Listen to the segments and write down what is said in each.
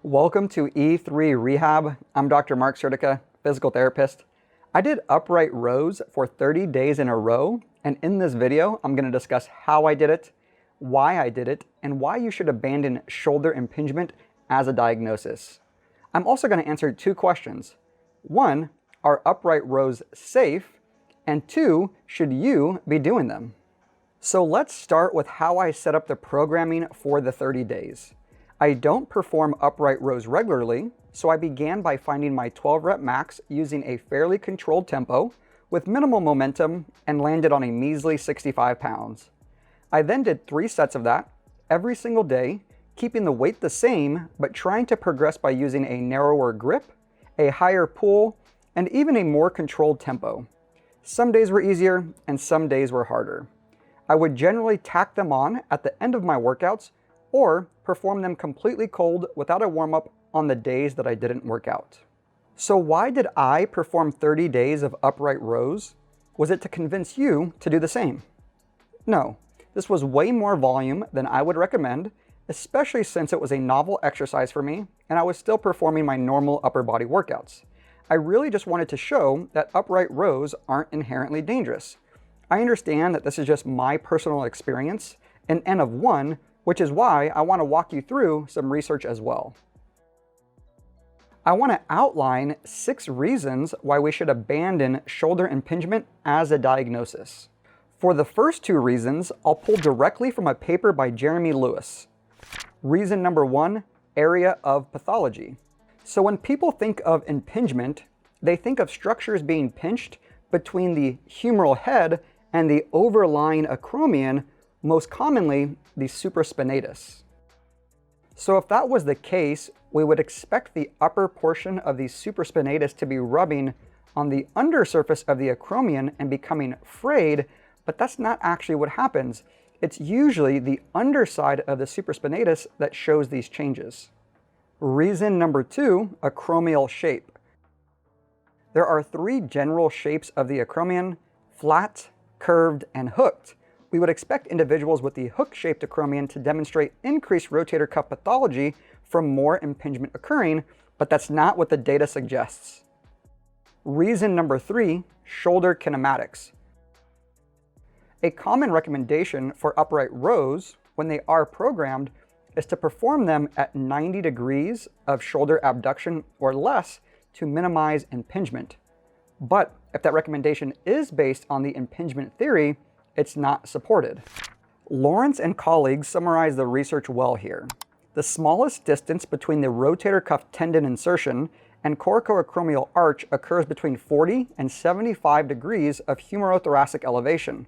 Welcome to E3 Rehab. I'm Dr. Mark Sertica, physical therapist. I did upright rows for 30 days in a row, and in this video, I'm going to discuss how I did it, why I did it, and why you should abandon shoulder impingement as a diagnosis. I'm also going to answer two questions. One, are upright rows safe? And two, should you be doing them? So let's start with how I set up the programming for the 30 days. I don't perform upright rows regularly, so I began by finding my 12 rep max using a fairly controlled tempo with minimal momentum and landed on a measly 65 pounds. I then did 3 sets of that every single day, keeping the weight the same, but trying to progress by using a narrower grip, a higher pull, and even a more controlled tempo. Some days were easier and some days were harder. I would generally tack them on at the end of my workouts or perform them completely cold without a warm-up on the days that I didn't work out. So why did I perform 30 days of upright rows? Was it to convince you to do the same? No, this was way more volume than I would recommend, especially since it was a novel exercise for me and I was still performing my normal upper body workouts. I really just wanted to show that upright rows aren't inherently dangerous. I understand that this is just my personal experience, an N of 1, which is why I want to walk you through some research as well. I want to outline 6 reasons why we should abandon shoulder impingement as a diagnosis. For the first 2 reasons, I'll pull directly from a paper by Jeremy Lewis. Reason number 1, area of pathology. So when people think of impingement, they think of structures being pinched between the humeral head and the overlying acromion, most commonly the supraspinatus. So if that was the case, we would expect the upper portion of the supraspinatus to be rubbing on the undersurface of the acromion and becoming frayed, but that's not actually what happens. It's usually the underside of the supraspinatus that shows these changes. Reason number 2, acromial shape. There are 3 general shapes of the acromion: flat, curved, and hooked. We would expect individuals with the hook-shaped acromion to demonstrate increased rotator cuff pathology from more impingement occurring, but that's not what the data suggests. Reason number 3, shoulder kinematics. A common recommendation for upright rows, when they are programmed, is to perform them at 90 degrees of shoulder abduction or less to minimize impingement. But if that recommendation is based on the impingement theory, it's not supported. Lawrence and colleagues summarize the research well here. The smallest distance between the rotator cuff tendon insertion and coracoacromial arch occurs between 40 and 75 degrees of humerothoracic elevation.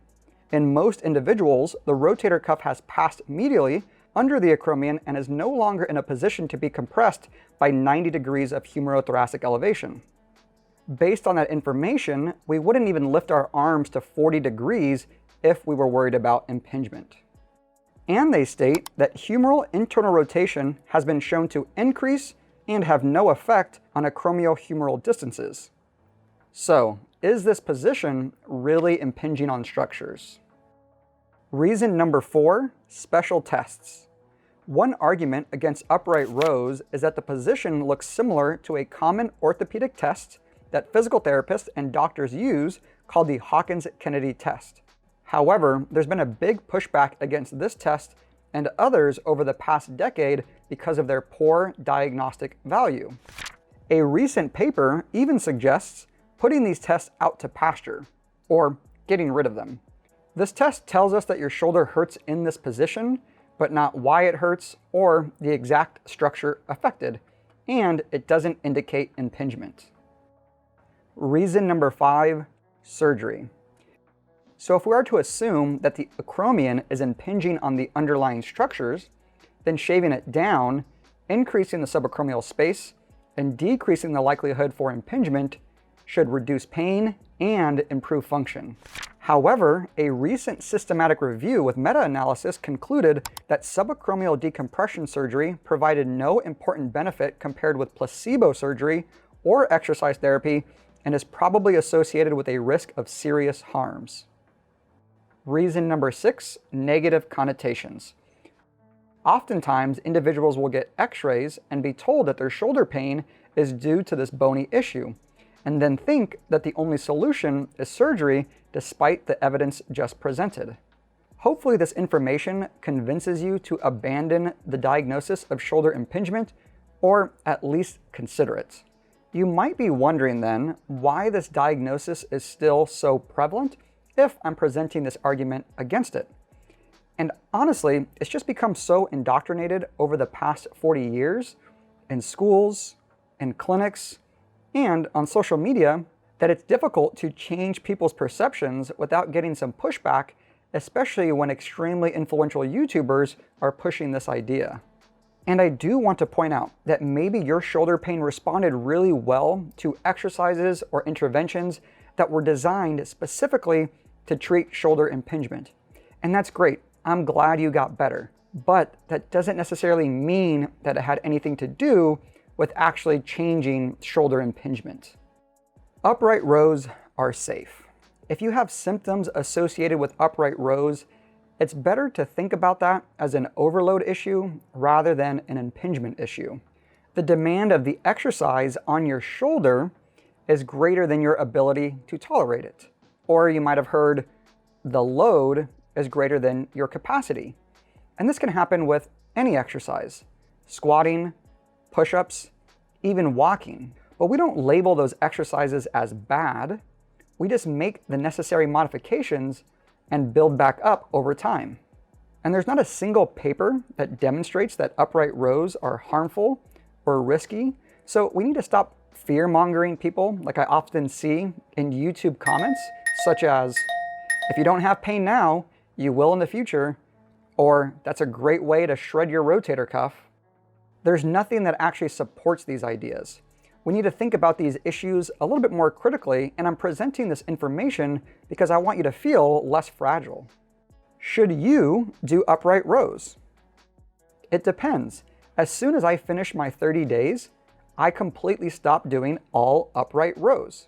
In most individuals, the rotator cuff has passed medially under the acromion and is no longer in a position to be compressed by 90 degrees of humerothoracic elevation. Based on that information, we wouldn't even lift our arms to 40 degrees if we were worried about impingement. And they state that humeral internal rotation has been shown to increase and have no effect on acromiohumeral distances. So, is this position really impinging on structures? Reason number 4, special tests. One argument against upright rows is that the position looks similar to a common orthopedic test that physical therapists and doctors use called the Hawkins-Kennedy test. However, there's been a big pushback against this test and others over the past decade because of their poor diagnostic value. A recent paper even suggests putting these tests out to pasture, or getting rid of them. This test tells us that your shoulder hurts in this position, but not why it hurts or the exact structure affected, and it doesn't indicate impingement. Reason number 5, surgery. So if we are to assume that the acromion is impinging on the underlying structures, then shaving it down, increasing the subacromial space, and decreasing the likelihood for impingement should reduce pain and improve function. However, a recent systematic review with meta-analysis concluded that subacromial decompression surgery provided no important benefit compared with placebo surgery or exercise therapy and is probably associated with a risk of serious harms. Reason number 6, negative connotations. Oftentimes, individuals will get x-rays and be told that their shoulder pain is due to this bony issue, and then think that the only solution is surgery despite the evidence just presented. Hopefully this information convinces you to abandon the diagnosis of shoulder impingement, or at least consider it. You might be wondering then why this diagnosis is still so prevalent if I'm presenting this argument against it. And honestly, it's just become so indoctrinated over the past 40 years in schools, in clinics, and on social media that it's difficult to change people's perceptions without getting some pushback, especially when extremely influential YouTubers are pushing this idea. And I do want to point out that maybe your shoulder pain responded really well to exercises or interventions that were designed specifically to treat shoulder impingement. And that's great. I'm glad you got better. But that doesn't necessarily mean that it had anything to do with actually changing shoulder impingement. Upright rows are safe. If you have symptoms associated with upright rows, it's better to think about that as an overload issue rather than an impingement issue. The demand of the exercise on your shoulder is greater than your ability to tolerate it. Or you might have heard the load is greater than your capacity. And this can happen with any exercise, squatting, push-ups, even walking. But we don't label those exercises as bad. We just make the necessary modifications and build back up over time. And there's not a single paper that demonstrates that upright rows are harmful or risky. So we need to stop fear-mongering people like I often see in YouTube comments, such as, if you don't have pain now, you will in the future, or that's a great way to shred your rotator cuff. There's nothing that actually supports these ideas. We need to think about these issues a little bit more critically, and I'm presenting this information because I want you to feel less fragile. Should you do upright rows? It depends. As soon as I finish my 30 days, I completely stop doing all upright rows.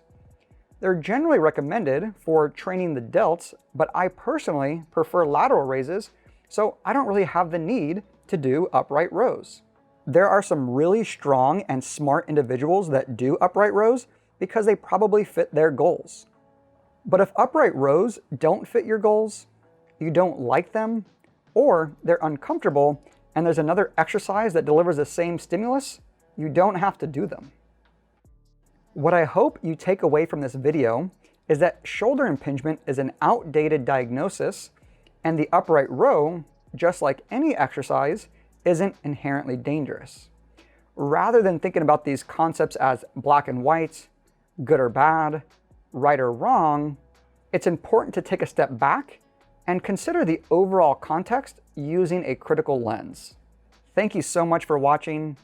They're generally recommended for training the delts, but I personally prefer lateral raises, so I don't really have the need to do upright rows. There are some really strong and smart individuals that do upright rows because they probably fit their goals. But if upright rows don't fit your goals, you don't like them, or they're uncomfortable and there's another exercise that delivers the same stimulus, you don't have to do them. What I hope you take away from this video is that shoulder impingement is an outdated diagnosis, and the upright row, just like any exercise, isn't inherently dangerous. Rather than thinking about these concepts as black and white, good or bad, right or wrong, it's important to take a step back and consider the overall context using a critical lens. Thank you so much for watching.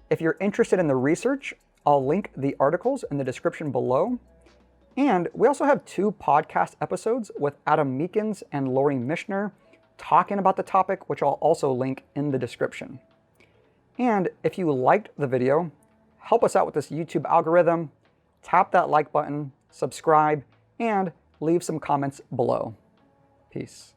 If you're interested in the research, I'll link the articles in the description below. And we also have 2 podcast episodes with Adam Meekins and Lori Mishner talking about the topic, which I'll also link in the description. And if you liked the video, help us out with this YouTube algorithm, tap that like button, subscribe, and leave some comments below. Peace.